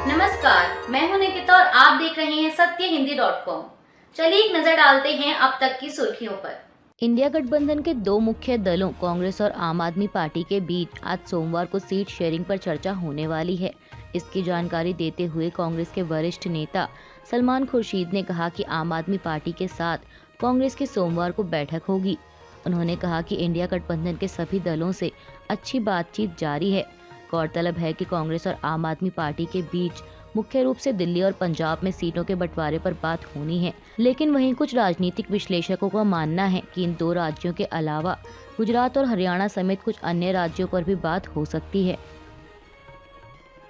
नमस्कार, मैं हूं निकिता और आप देख रहे हैं सत्यहिंदी.com। चलिए एक नजर डालते हैं अब तक की सुर्खियों पर। इंडिया गठबंधन के दो मुख्य दलों कांग्रेस और आम आदमी पार्टी के बीच आज सोमवार को सीट शेयरिंग पर चर्चा होने वाली है। इसकी जानकारी देते हुए कांग्रेस के वरिष्ठ नेता सलमान खुर्शीद ने कहा कि आम आदमी पार्टी के साथ कांग्रेस की सोमवार को बैठक होगी। उन्होंने कहा कि इंडिया गठबंधन के सभी दलों से अच्छी बातचीत जारी है। गौरतलब है कि कांग्रेस और आम आदमी पार्टी के बीच मुख्य रूप से दिल्ली और पंजाब में सीटों के बंटवारे पर बात होनी है, लेकिन वहीं कुछ राजनीतिक विश्लेषकों का मानना है कि इन दो राज्यों के अलावा गुजरात और हरियाणा समेत कुछ अन्य राज्यों पर भी बात हो सकती है।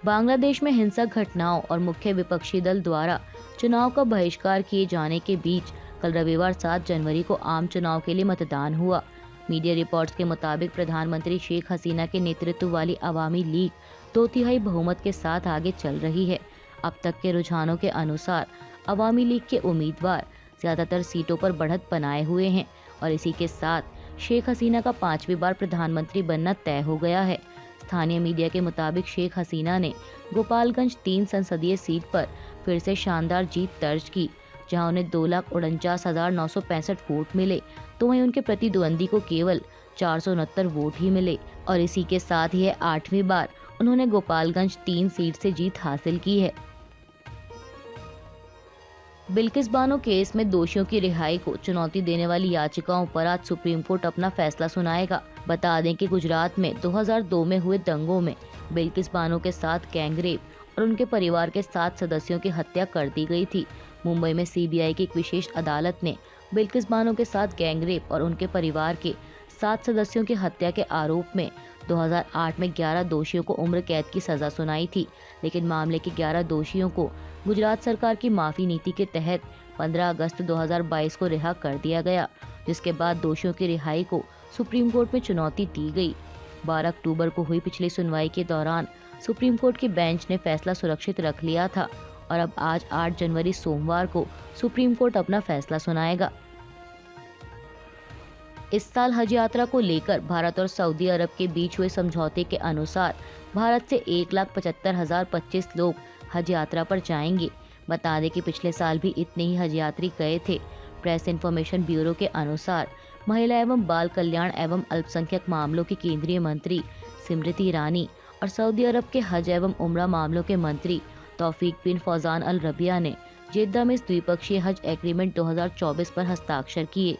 बांग्लादेश में हिंसक घटनाओं और मुख्य विपक्षी दल द्वारा चुनाव का बहिष्कार किए जाने के बीच कल रविवार 7 जनवरी को आम चुनाव के लिए मतदान हुआ। मीडिया रिपोर्ट्स के मुताबिक प्रधानमंत्री शेख हसीना के नेतृत्व वाली अवामी लीग 2/3 बहुमत के साथ आगे चल रही है। अब तक के रुझानों के अनुसार अवामी लीग के उम्मीदवार ज्यादातर सीटों पर बढ़त बनाए हुए हैं और इसी के साथ शेख हसीना का 5वीं बार प्रधानमंत्री बनना तय हो गया है। स्थानीय मीडिया के मुताबिक शेख हसीना ने गोपालगंज 3 संसदीय सीट पर फिर से शानदार जीत दर्ज की, जहां उन्हें 2,49,965 वोट मिले, तो वहीं उनके प्रतिद्वंदी को केवल 469 वोट ही मिले और इसी के साथ ही 8वीं बार उन्होंने गोपालगंज 3 सीट से जीत हासिल की है। बिल्किस बानो केस में दोषियों की रिहाई को चुनौती देने वाली याचिकाओं पर आज सुप्रीम कोर्ट अपना फैसला सुनाएगा। बता दें कि गुजरात में 2002 में हुए दंगों में बिल्किस बानो के साथ गैंगरेप और उनके परिवार के 7 सदस्यों की हत्या कर दी गई थी। मुंबई में सीबीआई की एक विशेष अदालत ने बिल्किस बानो के साथ गैंगरेप और उनके परिवार के 7 सदस्यों की हत्या के आरोप में 2008 में 11 दोषियों को उम्र कैद की सजा सुनाई थी, लेकिन मामले के 11 दोषियों को गुजरात सरकार की माफी नीति के तहत 15 अगस्त 2022 को रिहा कर दिया गया, जिसके बाद दोषियों की रिहाई को सुप्रीम कोर्ट में चुनौती दी गई। 12 अक्टूबर को हुई पिछली सुनवाई के दौरान सुप्रीम कोर्ट की बेंच ने फैसला सुरक्षित रख लिया था और अब आज 8 जनवरी सोमवार को सुप्रीम कोर्ट अपना फैसला सुनाएगा। इस साल हज यात्रा को लेकर भारत और सऊदी अरब के बीच हुए समझौते के अनुसार भारत से 1,75,025 लोग हज यात्रा पर जाएंगे। बता दें कि पिछले साल भी इतने ही हज यात्री गए थे। प्रेस इन्फॉर्मेशन ब्यूरो के अनुसार महिला एवं बाल कल्याण एवं अल्पसंख्यक मामलों की केंद्रीय मंत्री स्मृति ईरानी और सऊदी अरब के हज एवं उम्रा मामलों के मंत्री तौफीक बिन फौजान अल रबिया ने जेद्दा में इस द्विपक्षीय हज एग्रीमेंट 2024 पर हस्ताक्षर किए।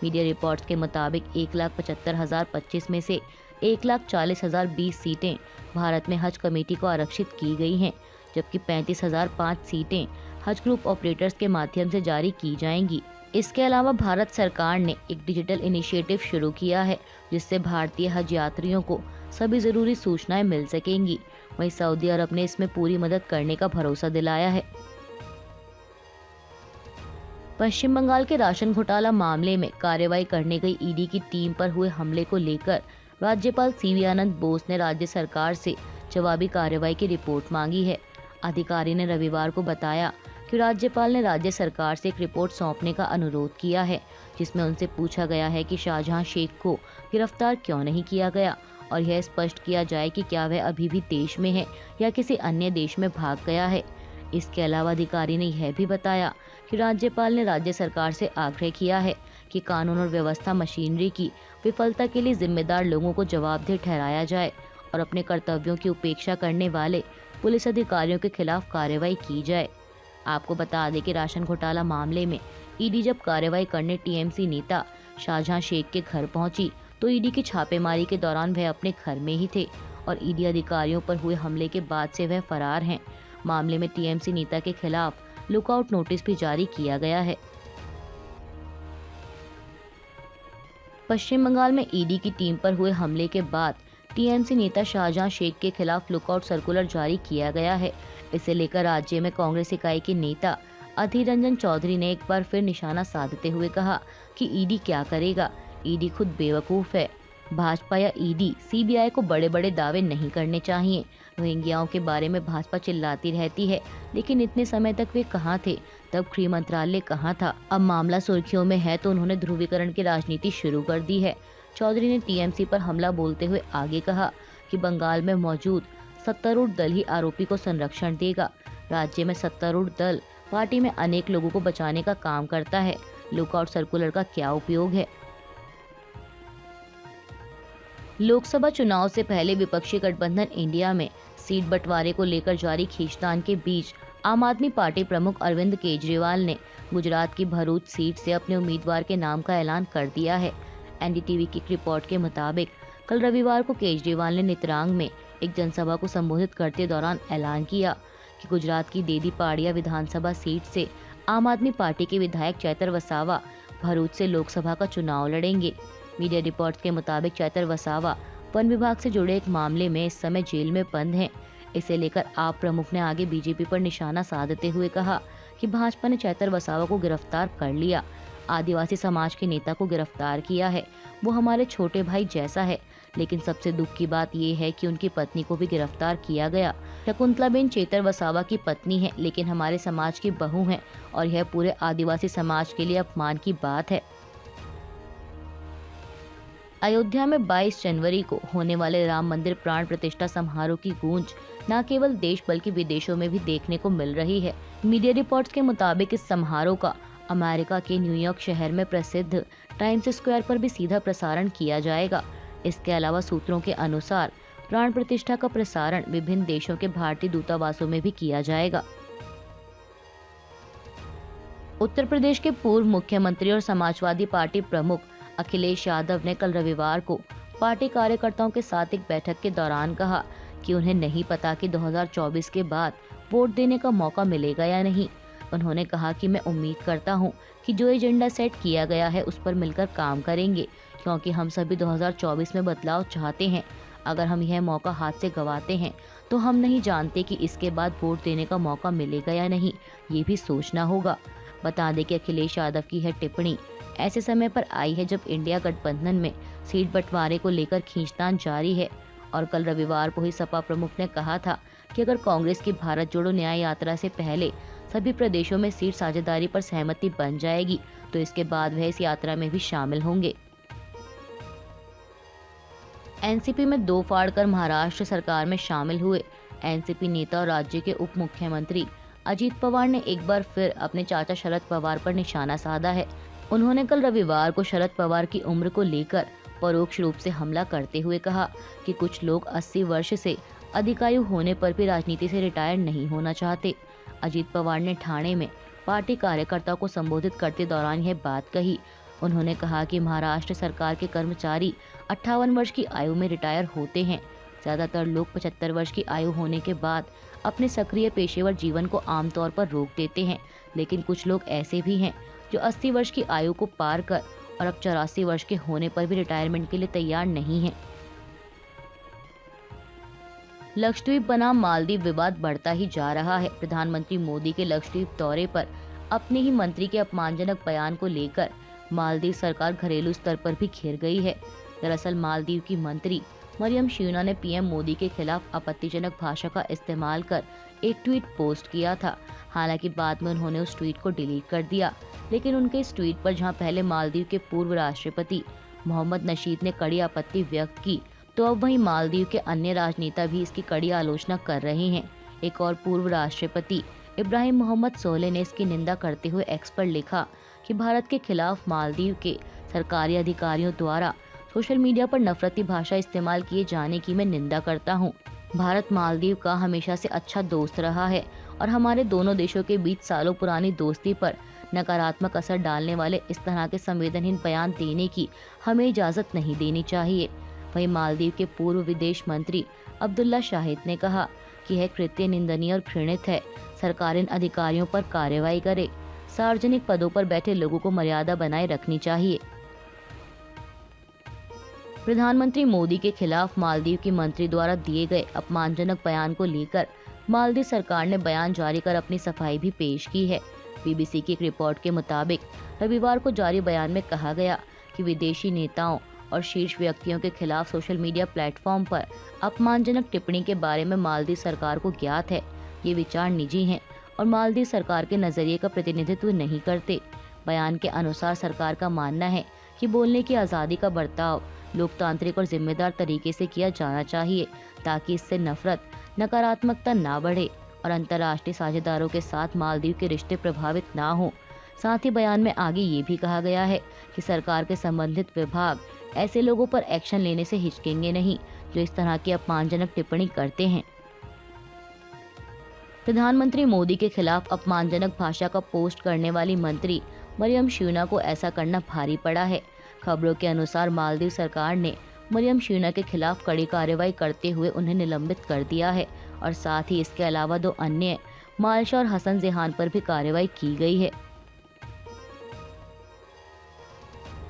मीडिया रिपोर्ट्स के मुताबिक 1,75,025 में से 1,40,020 सीटें भारत में हज कमेटी को आरक्षित की गई हैं, जबकि 35,005 सीटें हज ग्रुप ऑपरेटर्स के माध्यम से जारी की जाएंगी। इसके अलावा भारत सरकार ने एक डिजिटल इनिशिएटिव शुरू किया है, जिससे भारतीय हज यात्रियों को सभी जरूरी सूचनाएं मिल सकेंगी। वहीं सऊदी अरब ने इसमें पूरी मदद करने का भरोसा दिलाया है। पश्चिम बंगाल के राशन घोटाला मामले में कार्रवाई करने गई ईडी की टीम पर हुए हमले को लेकर राज्यपाल सीवी आनंद बोस ने राज्य सरकार से जवाबी कार्रवाई की रिपोर्ट मांगी है। अधिकारी ने रविवार को बताया कि राज्यपाल ने राज्य सरकार से एक रिपोर्ट सौंपने का अनुरोध किया है, जिसमें उनसे पूछा गया है कि शाहजहां शेख को गिरफ्तार क्यों नहीं किया गया और यह स्पष्ट किया जाए कि क्या वह अभी भी देश में है या किसी अन्य देश में भाग गया है। इसके अलावा अधिकारी ने यह भी बताया कि राज्यपाल ने राज्य सरकार से आग्रह किया है कि कानून और व्यवस्था मशीनरी की विफलता के लिए जिम्मेदार लोगों को जवाबदेह ठहराया जाए और अपने कर्तव्यों की उपेक्षा करने वाले पुलिस अधिकारियों के खिलाफ कार्रवाई की जाए। आपको बता दें कि राशन घोटाला मामले में ईडी जब कार्रवाई करने टीएमसी नेता शाहजहां शेख के घर पहुंची, तो ईडी की छापेमारी के दौरान वह अपने घर में ही थे और ईडी अधिकारियों पर हुए हमले के बाद से वह फरार हैं। मामले में टीएमसी नेता के खिलाफ लुकआउट नोटिस भी जारी किया गया है। पश्चिम बंगाल में ईडी की टीम पर हुए हमले के बाद टीएमसी नेता शाहजहां शेख के खिलाफ लुकआउट सर्कुलर जारी किया गया है। इसे लेकर राज्य में कांग्रेस इकाई के नेता अधीर रंजन चौधरी ने एक बार फिर निशाना साधते हुए कहा कि ईडी क्या करेगा, ईडी खुद बेवकूफ है। भाजपा या ईडी सीबीआई को बड़े बड़े दावे नहीं करने चाहिए। रोहिंग्याओं के बारे में भाजपा चिल्लाती रहती है, लेकिन इतने समय तक वे कहाँ थे, तब गृह मंत्रालय कहाँ था। अब मामला सुर्खियों में है तो उन्होंने ध्रुवीकरण की राजनीति शुरू कर दी है। चौधरी ने टीएमसी पर हमला बोलते हुए आगे कहा कि बंगाल में मौजूद सत्तारूढ़ दल ही आरोपी को संरक्षण देगा। राज्य में सत्तारूढ़ दल पार्टी में अनेक लोगों को बचाने का काम करता है। लुकआउट सर्कुलर का क्या उपयोग है? लोकसभा चुनाव से पहले विपक्षी गठबंधन इंडिया में सीट बंटवारे को लेकर जारी खींचतान के बीच आम आदमी पार्टी प्रमुख अरविंद केजरीवाल ने गुजरात की भरूच सीट से अपने उम्मीदवार के नाम का ऐलान कर दिया है। एनडीटीवी की एक रिपोर्ट के मुताबिक कल रविवार को केजरीवाल ने नेत्रांग में एक जनसभा को संबोधित करते दौरान ऐलान किया कि गुजरात की देदीपाड़िया विधानसभा सीट से आम आदमी पार्टी के विधायक चैतर वसावा भरूच से लोकसभा का चुनाव लड़ेंगे। मीडिया रिपोर्ट्स के मुताबिक चैतर वसावा वन विभाग से जुड़े एक मामले में इस समय जेल में बंद हैं। इसे लेकर आप प्रमुख ने आगे बीजेपी पर निशाना साधते हुए कहा कि भाजपा ने चैतर वसावा को गिरफ्तार कर लिया। आदिवासी समाज के नेता को गिरफ्तार किया है। वो हमारे छोटे भाई जैसा है, लेकिन सबसे दुख की बात ये है कि उनकी पत्नी को भी गिरफ्तार किया गया। शकुंतलाबेन चैतर वसावा की पत्नी है, लेकिन हमारे समाज की बहू है और यह पूरे आदिवासी समाज के लिए अपमान की बात है। अयोध्या में 22 जनवरी को होने वाले राम मंदिर प्राण प्रतिष्ठा समारोह की गूंज न केवल देश बल्कि विदेशों में भी देखने को मिल रही है। मीडिया रिपोर्ट्स के मुताबिक इस समारोह का अमेरिका के न्यूयॉर्क शहर में प्रसिद्ध टाइम्स स्क्वायर पर भी सीधा प्रसारण किया जाएगा। इसके अलावा सूत्रों के अनुसार प्राण प्रतिष्ठा का प्रसारण विभिन्न देशों के भारतीय दूतावासों में भी किया जाएगा। उत्तर प्रदेश के पूर्व मुख्यमंत्री और समाजवादी पार्टी प्रमुख अखिलेश यादव ने कल रविवार को पार्टी कार्यकर्ताओं के साथ एक बैठक के दौरान कहा कि उन्हें नहीं पता कि 2024 के बाद वोट देने का मौका मिलेगा या नहीं। उन्होंने कहा कि मैं उम्मीद करता हूं कि जो एजेंडा सेट किया गया है उस पर मिलकर काम करेंगे, क्योंकि हम सभी 2024 में बदलाव चाहते हैं। अगर हम यह मौका हाथ से गंवाते हैं तो हम नहीं जानते कि इसके बाद वोट देने का मौका मिलेगा या नहीं, ये भी सोचना होगा। बता दें कि अखिलेश यादव की यह टिप्पणी ऐसे समय पर आई है जब इंडिया गठबंधन में सीट बंटवारे को लेकर खींचतान जारी है और कल रविवार को ही सपा प्रमुख ने कहा था कि अगर कांग्रेस की भारत जोड़ो न्याय यात्रा से पहले सभी प्रदेशों में सीट साझेदारी पर सहमति बन जाएगी तो इसके बाद वह इस यात्रा में भी शामिल होंगे। एनसीपी में दो फाड़ कर महाराष्ट्र सरकार में शामिल हुए एनसीपी नेता और राज्य के उप मुख्यमंत्री अजीत पवार ने एक बार फिर अपने चाचा शरद पवार पर निशाना साधा है। उन्होंने कल रविवार को शरद पवार की उम्र को लेकर परोक्ष रूप से हमला करते हुए कहा कि कुछ लोग 80 वर्ष से अधिक आयु होने पर भी राजनीति से रिटायर नहीं होना चाहते। अजीत पवार ने ठाणे में पार्टी कार्यकर्ताओं को संबोधित करते दौरान यह बात कही। उन्होंने कहा कि महाराष्ट्र सरकार के कर्मचारी 58 वर्ष की आयु में रिटायर होते हैं। ज्यादातर लोग 75 वर्ष की आयु होने के बाद अपने सक्रिय पेशेवर जीवन को आमतौर पर रोक देते हैं, लेकिन कुछ लोग ऐसे भी हैं जो 80 वर्ष की आयु को पार कर और अब 84 वर्ष के होने पर भी रिटायरमेंट के लिए तैयार नहीं हैं। लक्षद्वीप बनाम मालदीव विवाद बढ़ता ही जा रहा है। प्रधानमंत्री मोदी के लक्षद्वीप दौरे पर अपने ही मंत्री के अपमानजनक बयान को लेकर मालदीव सरकार घरेलू स्तर पर भी घिर गई है। दरअसल मालदीव की मंत्री मरियम शूना ने पीएम मोदी के खिलाफ आपत्तिजनक भाषा का इस्तेमाल कर एक ट्वीट पोस्ट किया था। हालांकि बाद में उन्होंने उस ट्वीट को डिलीट कर दिया, लेकिन उनके इस ट्वीट पर जहां पहले मालदीव के पूर्व राष्ट्रपति मोहम्मद नशीद ने कड़ी आपत्ति व्यक्त की, तो अब वहीं मालदीव के अन्य राजनेता भी इसकी कड़ी आलोचना कर रहे हैं। एक और पूर्व राष्ट्रपति इब्राहिम मोहम्मद सोलेह ने इसकी निंदा करते हुए एक्स पर लिखा कि भारत के खिलाफ मालदीव के सरकारी अधिकारियों द्वारा सोशल मीडिया पर नफरती भाषा इस्तेमाल किए जाने की मैं निंदा करता हूं। भारत मालदीव का हमेशा से अच्छा दोस्त रहा है और हमारे दोनों देशों के बीच सालों पुरानी दोस्ती पर नकारात्मक असर डालने वाले इस तरह के संवेदनहीन बयान देने की हमें इजाजत नहीं देनी चाहिए। वहीं मालदीव के पूर्व विदेश मंत्री अब्दुल्ला शाहिद ने कहा कि यह कृत्य निंदनीय और घृणित है। सरकार इन अधिकारियों पर कार्रवाई करे। सार्वजनिक पदों पर बैठे लोगों को मर्यादा बनाए रखनी चाहिए। प्रधानमंत्री मोदी के खिलाफ मालदीव की मंत्री द्वारा दिए गए अपमानजनक बयान को लेकर मालदीव सरकार ने बयान जारी कर अपनी सफाई भी पेश की है। बीबीसी की एक रिपोर्ट के मुताबिक रविवार को जारी बयान में कहा गया कि विदेशी नेताओं और शीर्ष व्यक्तियों के खिलाफ सोशल मीडिया प्लेटफॉर्म पर अपमानजनक टिप्पणी के बारे में मालदीव सरकार को ज्ञात है। ये विचार निजी हैं और मालदीव सरकार के नजरिए का प्रतिनिधित्व नहीं करते। बयान के अनुसार सरकार का मानना है कि बोलने की आज़ादी का बर्ताव लोकतांत्रिक और जिम्मेदार तरीके से किया जाना चाहिए ताकि इससे नफरत नकारात्मकता ना बढ़े और अंतर्राष्ट्रीय साझेदारों के साथ मालदीव के रिश्ते प्रभावित ना हों। साथ ही बयान में आगे ये भी कहा गया है कि सरकार के संबंधित विभाग ऐसे लोगों पर एक्शन लेने से हिचकेंगे नहीं जो इस तरह की अपमानजनक टिप्पणी करते हैं। प्रधानमंत्री मोदी के खिलाफ अपमानजनक भाषा का पोस्ट करने वाली मंत्री मरियम श्यूना को ऐसा करना भारी पड़ा है। खबरों के अनुसार मालदीव सरकार ने मरियम श्यूना के खिलाफ कड़ी कार्रवाई करते हुए उन्हें निलंबित कर दिया है और साथ ही इसके अलावा 2 अन्य मालशा और हसन जेहान पर भी कार्रवाई की गई है।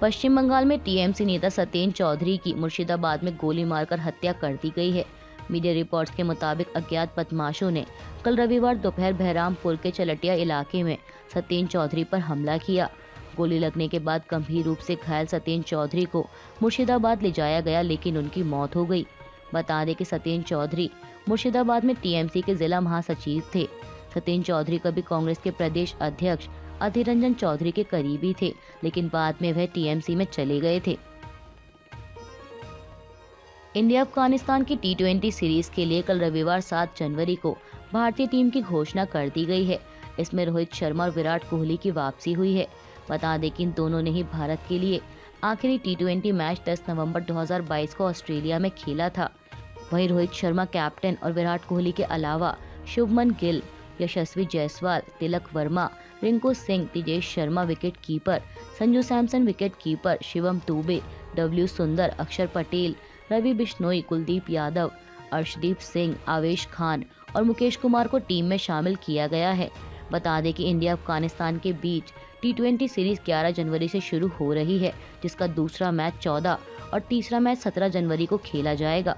पश्चिम बंगाल में टीएमसी नेता सत्येंद्र चौधरी की मुर्शिदाबाद में गोली मारकर हत्या कर दी गई है। मीडिया रिपोर्ट्स के मुताबिक अज्ञात बदमाशों ने कल रविवार दोपहर बहरामपुर के चलटिया इलाके में सत्येंद्र चौधरी पर हमला किया। गोली लगने के बाद गंभीर रूप से घायल सत्येंद्र चौधरी को मुर्शिदाबाद ले जाया गया, लेकिन उनकी मौत हो गई। बता दें कि सत्येंद्र चौधरी मुर्शिदाबाद में टीएमसी के जिला महासचिव थे। सत्येंद्र चौधरी कभी कांग्रेस के प्रदेश अध्यक्ष अधीर रंजन चौधरी के करीबी थे, लेकिन बाद में वह टीएमसी में चले गए थे। इंडिया अफगानिस्तान की T20 सीरीज के लिए कल रविवार 7 जनवरी को भारतीय टीम की घोषणा कर दी गई है। इसमें रोहित शर्मा और विराट कोहली की वापसी हुई है। बता दें कि इन दोनों ने ही भारत के लिए आखिरी T20 मैच 10 नवंबर 2022 को ऑस्ट्रेलिया में खेला था। वहीं रोहित शर्मा कैप्टन और विराट कोहली के अलावा Shubman Gill, Yashasvi Jaiswal, Tilak Varma, Rinku Singh, Tejesh Sharma wicket keeper, Sanju Samson wicket keeper, Shivam Dube, W Sundar, Axar Patel, Ravi Bishnoi, Kuldeep Yadav, Arshdeep Singh, आवेश खान और मुकेश कुमार को टीम में शामिल किया गया है। बता दें कि इंडिया अफगानिस्तान के बीच T20 सीरीज 11 जनवरी से शुरू हो रही है, जिसका दूसरा मैच 14 और तीसरा मैच 17 जनवरी को खेला जाएगा।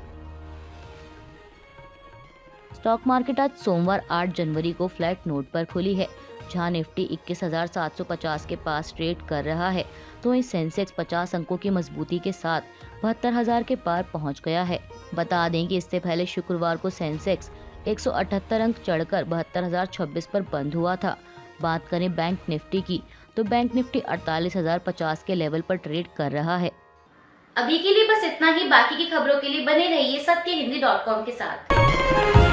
स्टॉक मार्केट आज सोमवार 8 जनवरी को फ्लैट नोट पर खुली है, जहां निफ्टी 21,750 के पास ट्रेड कर रहा है, तो वहीं सेंसेक्स 50 अंकों की मजबूती के साथ 72,000 के पार पहुंच गया है। बता दें कि इससे पहले शुक्रवार को सेंसेक्स 178 अंक चढ़कर 72,026 पर बंद हुआ था। बात करें बैंक निफ्टी की, तो बैंक निफ्टी 48,050 के लेवल पर ट्रेड कर रहा है। अभी के लिए बस इतना ही। बाकी की खबरों के लिए बने रहिए सत्यहिंदी.com के साथ।